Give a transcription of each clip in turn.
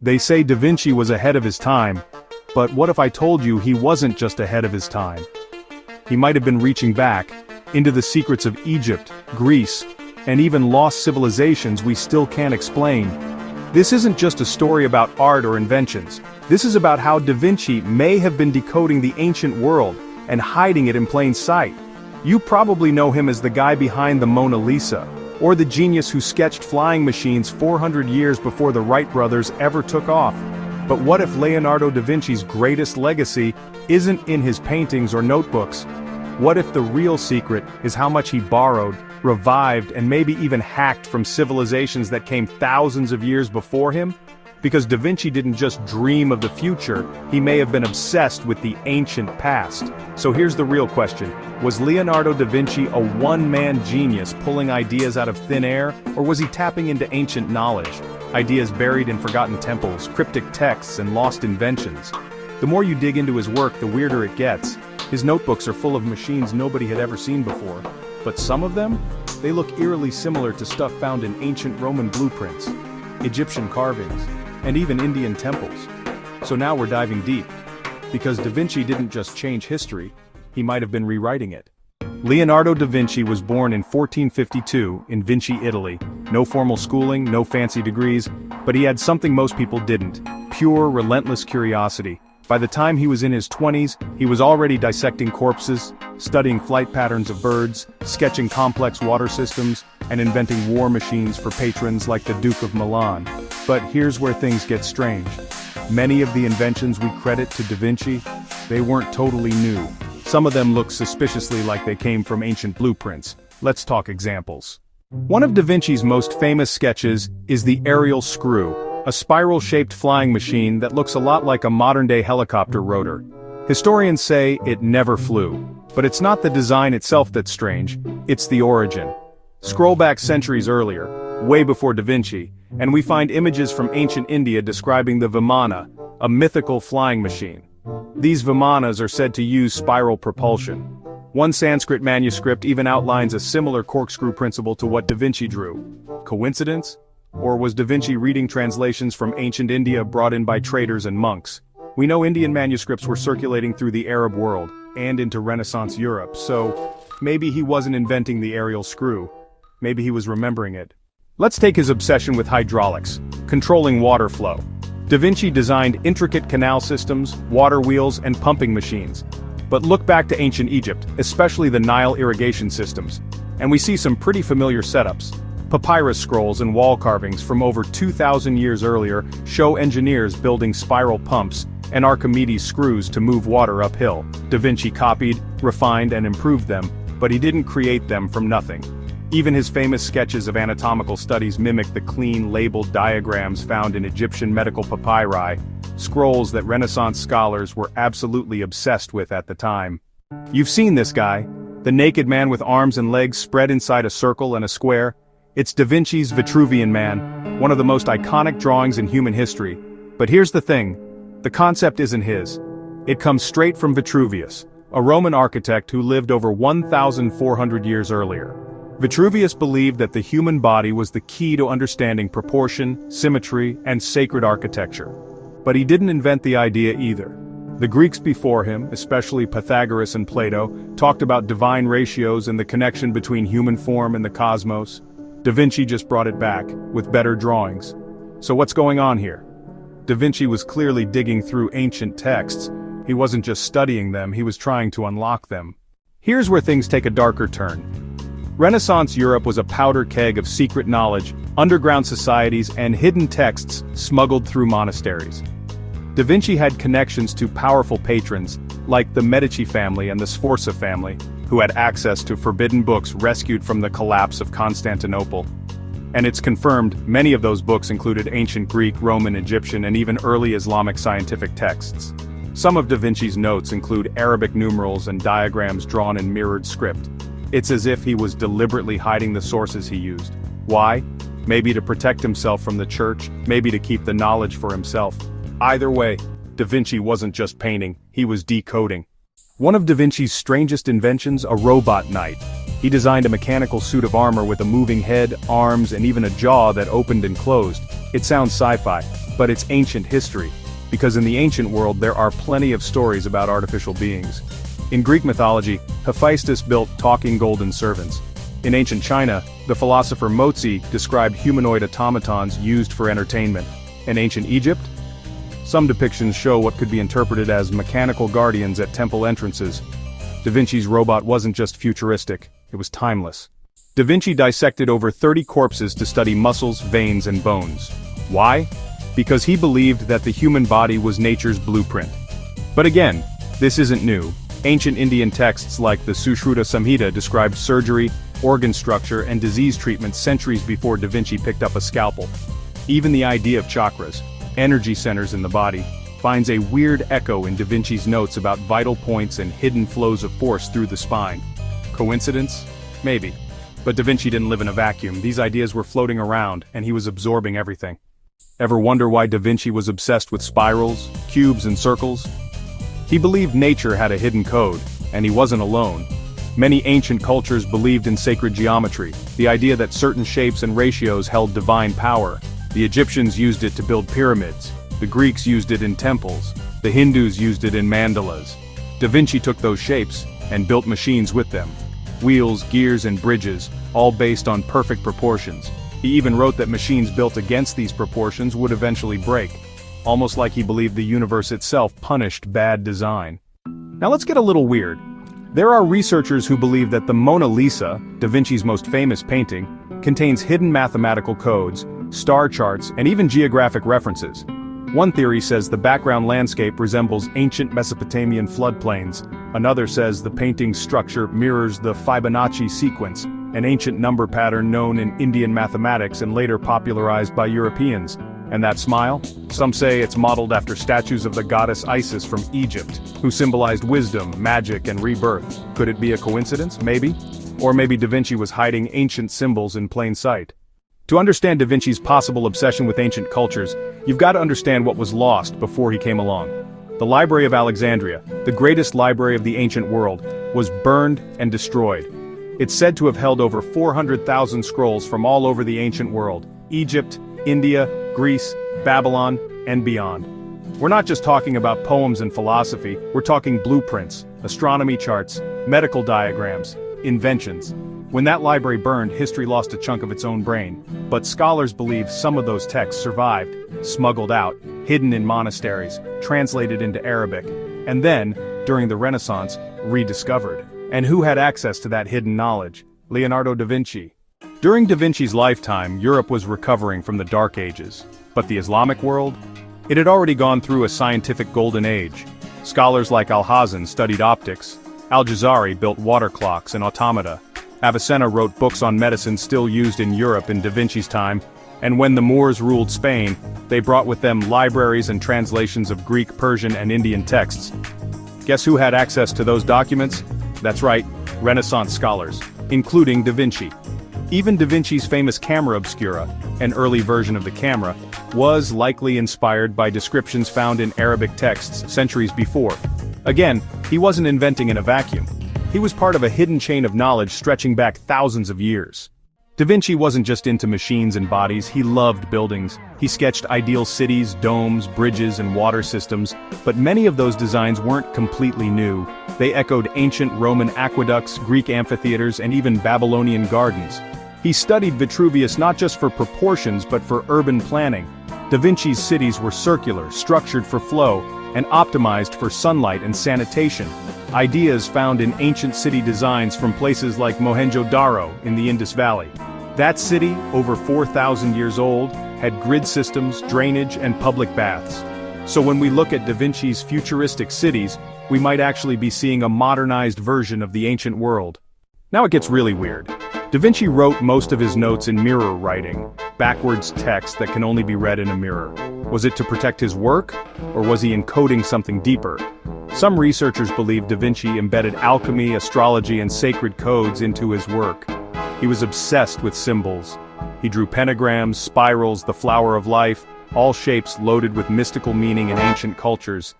They say Da Vinci was ahead of his time, but what if I told you he wasn't just ahead of his time? He might have been reaching back into the secrets of Egypt, Greece, and even lost civilizations we still can't explain. This isn't just a story about art or inventions. This is about how Da Vinci may have been decoding the ancient world and hiding it in plain sight. You probably know him as the guy behind the Mona Lisa, or the genius who sketched flying machines 400 years before the Wright brothers ever took off. But what if Leonardo da Vinci's greatest legacy isn't in his paintings or notebooks? What if the real secret is how much he borrowed, revived, and maybe even hacked from civilizations that came thousands of years before him? Because Da Vinci didn't just dream of the future, he may have been obsessed with the ancient past. So here's the real question: was Leonardo da Vinci a one-man genius pulling ideas out of thin air, or was he tapping into ancient knowledge? Ideas buried in forgotten temples, cryptic texts, and lost inventions. The more you dig into his work, the weirder it gets. His notebooks are full of machines nobody had ever seen before. But some of them? They look eerily similar to stuff found in ancient Roman blueprints, Egyptian carvings, and even Indian temples. So now we're diving deep. Because Da Vinci didn't just change history, he might have been rewriting it. Leonardo da Vinci was born in 1452 in Vinci, Italy. No formal schooling, no fancy degrees, but he had something most people didn't: pure, relentless curiosity. By the time he was in his 20s, he was already dissecting corpses, studying flight patterns of birds, sketching complex water systems, and inventing war machines for patrons like the Duke of Milan. But here's where things get strange. Many of the inventions we credit to Da Vinci, they weren't totally new. Some of them look suspiciously like they came from ancient blueprints. Let's talk examples. One of Da Vinci's most famous sketches is the aerial screw, a spiral-shaped flying machine that looks a lot like a modern-day helicopter rotor. Historians say it never flew, but it's not the design itself that's strange, it's the origin. Scroll back centuries earlier, way before Da Vinci, and we find images from ancient India describing the Vimana, a mythical flying machine. These Vimanas are said to use spiral propulsion. One Sanskrit manuscript even outlines a similar corkscrew principle to what Da Vinci drew. Coincidence? Or was Da Vinci reading translations from ancient India brought in by traders and monks? We know Indian manuscripts were circulating through the Arab world, and into Renaissance Europe, so maybe he wasn't inventing the aerial screw. Maybe he was remembering it. Let's take his obsession with hydraulics, controlling water flow. Da Vinci designed intricate canal systems, water wheels, and pumping machines. But look back to ancient Egypt, especially the Nile irrigation systems, and we see some pretty familiar setups. Papyrus scrolls and wall carvings from over 2,000 years earlier show engineers building spiral pumps and Archimedes screws to move water uphill. Da Vinci copied, refined, and improved them, but he didn't create them from nothing. Even his famous sketches of anatomical studies mimic the clean, labeled diagrams found in Egyptian medical papyri, scrolls that Renaissance scholars were absolutely obsessed with at the time. You've seen this guy, the naked man with arms and legs spread inside a circle and a square. It's Da Vinci's Vitruvian Man, one of the most iconic drawings in human history. But here's the thing, the concept isn't his. It comes straight from Vitruvius, a Roman architect who lived over 1,400 years earlier. Vitruvius believed that the human body was the key to understanding proportion, symmetry, and sacred architecture. But he didn't invent the idea either. The Greeks before him, especially Pythagoras and Plato, talked about divine ratios and the connection between human form and the cosmos. Da Vinci just brought it back, with better drawings. So what's going on here? Da Vinci was clearly digging through ancient texts. He wasn't just studying them, he was trying to unlock them. Here's where things take a darker turn. Renaissance Europe was a powder keg of secret knowledge, underground societies, and hidden texts smuggled through monasteries. Da Vinci had connections to powerful patrons, like the Medici family and the Sforza family, who had access to forbidden books rescued from the collapse of Constantinople. And it's confirmed many of those books included ancient Greek, Roman, Egyptian, and even early Islamic scientific texts. Some of Da Vinci's notes include Arabic numerals and diagrams drawn in mirrored script. It's as if he was deliberately hiding the sources he used. Why? Maybe to protect himself from the church, maybe to keep the knowledge for himself. Either way, Da Vinci wasn't just painting, he was decoding. One of Da Vinci's strangest inventions, a robot knight. He designed a mechanical suit of armor with a moving head, arms, and even a jaw that opened and closed. It sounds sci-fi, but it's ancient history, because in the ancient world there are plenty of stories about artificial beings. In Greek mythology, Hephaestus built talking golden servants. In ancient China, the philosopher Mozi described humanoid automatons used for entertainment. In ancient Egypt, some depictions show what could be interpreted as mechanical guardians at temple entrances. Da Vinci's robot wasn't just futuristic, it was timeless. Da Vinci dissected over 30 corpses to study muscles, veins, and bones. Why? Because he believed that the human body was nature's blueprint. But again, this isn't new. Ancient Indian texts like the Sushruta Samhita described surgery, organ structure, and disease treatment centuries before Da Vinci picked up a scalpel. Even the idea of chakras, energy centers in the body, finds a weird echo in Da Vinci's notes about vital points and hidden flows of force through the spine. Coincidence? Maybe. But Da Vinci didn't live in a vacuum. These ideas were floating around, and he was absorbing everything. Ever wonder why Da Vinci was obsessed with spirals, cubes, and circles? He believed nature had a hidden code, and he wasn't alone. Many ancient cultures believed in sacred geometry, the idea that certain shapes and ratios held divine power. The Egyptians used it to build pyramids. The Greeks used it in temples. The Hindus used it in mandalas. Da Vinci took those shapes and built machines with them. Wheels, gears, and bridges, all based on perfect proportions. He even wrote that machines built against these proportions would eventually break, almost like he believed the universe itself punished bad design. Now let's get a little weird. There are researchers who believe that the Mona Lisa, Da Vinci's most famous painting, contains hidden mathematical codes, star charts, and even geographic references. One theory says the background landscape resembles ancient Mesopotamian floodplains. Another says the painting's structure mirrors the Fibonacci sequence, an ancient number pattern known in Indian mathematics and later popularized by Europeans. And that smile? Some say it's modeled after statues of the goddess Isis from Egypt, who symbolized wisdom, magic, and rebirth. Could it be a coincidence? Maybe? Or maybe Da Vinci was hiding ancient symbols in plain sight. To understand Da Vinci's possible obsession with ancient cultures, you've got to understand what was lost before he came along. The Library of Alexandria, the greatest library of the ancient world, was burned and destroyed. It's said to have held over 400,000 scrolls from all over the ancient world: Egypt, India, Greece, Babylon, and beyond. We're not just talking about poems and philosophy, we're talking blueprints, astronomy charts, medical diagrams, inventions. When that library burned, history lost a chunk of its own brain. But scholars believe some of those texts survived, smuggled out, hidden in monasteries, translated into Arabic, and then, during the Renaissance, rediscovered. And who had access to that hidden knowledge? Leonardo da Vinci. During Da Vinci's lifetime, Europe was recovering from the Dark Ages. But the Islamic world? It had already gone through a scientific golden age. Scholars like Alhazen studied optics. Al-Jazari built water clocks and automata. Avicenna wrote books on medicine still used in Europe in Da Vinci's time, and when the Moors ruled Spain, they brought with them libraries and translations of Greek, Persian, and Indian texts. Guess who had access to those documents? That's right, Renaissance scholars, including Da Vinci. Even Da Vinci's famous camera obscura, an early version of the camera, was likely inspired by descriptions found in Arabic texts centuries before. Again, he wasn't inventing in a vacuum. He was part of a hidden chain of knowledge stretching back thousands of years. Da Vinci wasn't just into machines and bodies, he loved buildings. He sketched ideal cities, domes, bridges, and water systems, but many of those designs weren't completely new. They echoed ancient Roman aqueducts, Greek amphitheaters, and even Babylonian gardens. He studied Vitruvius not just for proportions but for urban planning. Da Vinci's cities were circular, structured for flow, and optimized for sunlight and sanitation. Ideas found in ancient city designs from places like Mohenjo-Daro in the Indus Valley. That city, over 4,000 years old, had grid systems, drainage, and public baths. So when we look at Da Vinci's futuristic cities, we might actually be seeing a modernized version of the ancient world. Now it gets really weird. Da Vinci wrote most of his notes in mirror writing, backwards text that can only be read in a mirror. Was it to protect his work, or was he encoding something deeper? Some researchers believe Da Vinci embedded alchemy, astrology, and sacred codes into his work. He was obsessed with symbols. He drew pentagrams, spirals, the flower of life, all shapes loaded with mystical meaning in ancient cultures.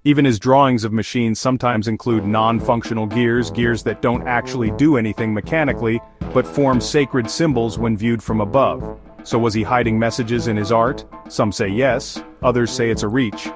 Even his drawings of machines sometimes include non-functional gears, gears that don't actually do anything mechanically, but form sacred symbols when viewed from above. So was he hiding messages in his art? Some say yes, others say it's a reach.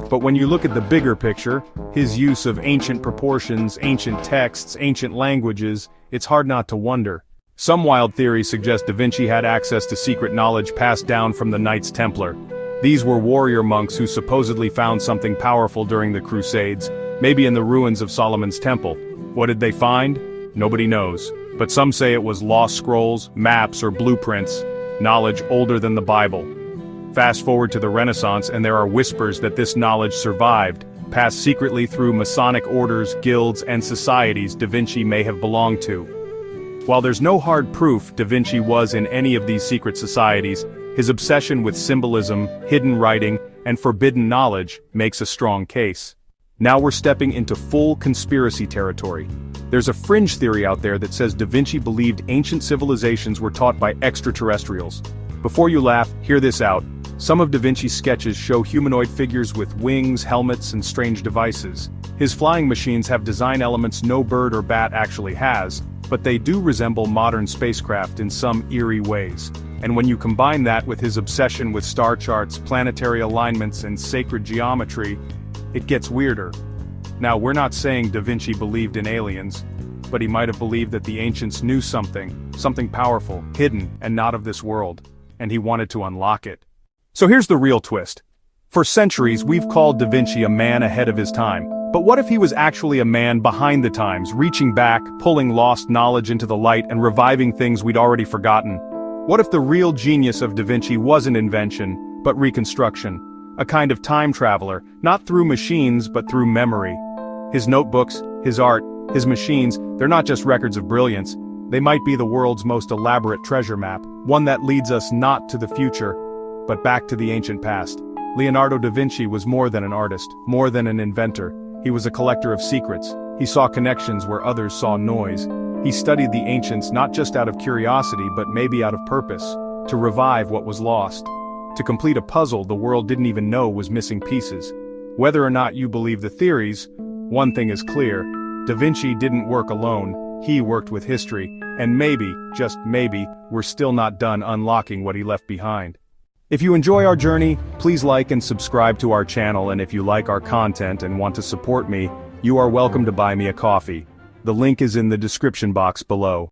But when you look at the bigger picture, his use of ancient proportions, ancient texts, ancient languages, it's hard not to wonder. Some wild theories suggest Da Vinci had access to secret knowledge passed down from the Knights Templar. These were warrior monks who supposedly found something powerful during the Crusades, maybe in the ruins of Solomon's Temple. What did they find? Nobody knows. But some say it was lost scrolls, maps, or blueprints, knowledge older than the Bible. Fast forward to the Renaissance and there are whispers that this knowledge survived, passed secretly through Masonic orders, guilds, and societies Da Vinci may have belonged to. While there's no hard proof Da Vinci was in any of these secret societies, his obsession with symbolism, hidden writing, and forbidden knowledge makes a strong case. Now we're stepping into full conspiracy territory. There's a fringe theory out there that says Da Vinci believed ancient civilizations were taught by extraterrestrials. Before you laugh, hear this out. Some of Da Vinci's sketches show humanoid figures with wings, helmets, and strange devices. His flying machines have design elements no bird or bat actually has, but they do resemble modern spacecraft in some eerie ways. And when you combine that with his obsession with star charts, planetary alignments, and sacred geometry, it gets weirder. Now, we're not saying Da Vinci believed in aliens, but he might have believed that the ancients knew something powerful, hidden, and not of this world, and he wanted to unlock it. So here's the real twist. For centuries, we've called Da Vinci a man ahead of his time. But what if he was actually a man behind the times, reaching back, pulling lost knowledge into the light, and reviving things we'd already forgotten? What if the real genius of Da Vinci wasn't invention, but reconstruction? A kind of time traveler, not through machines but through memory. His notebooks, his art, his machines, they're not just records of brilliance. They might be the world's most elaborate treasure map, one that leads us not to the future, but back to the ancient past. Leonardo da Vinci was more than an artist, more than an inventor. He was a collector of secrets. He saw connections where others saw noise. He studied the ancients not just out of curiosity but maybe out of purpose, to revive what was lost. To complete a puzzle the world didn't even know was missing pieces. Whether or not you believe the theories, one thing is clear: Da Vinci didn't work alone, he worked with history, and maybe, just maybe, we're still not done unlocking what he left behind. If you enjoy our journey, please like and subscribe to our channel, and if you like our content and want to support me, you are welcome to buy me a coffee. The link is in the description box below.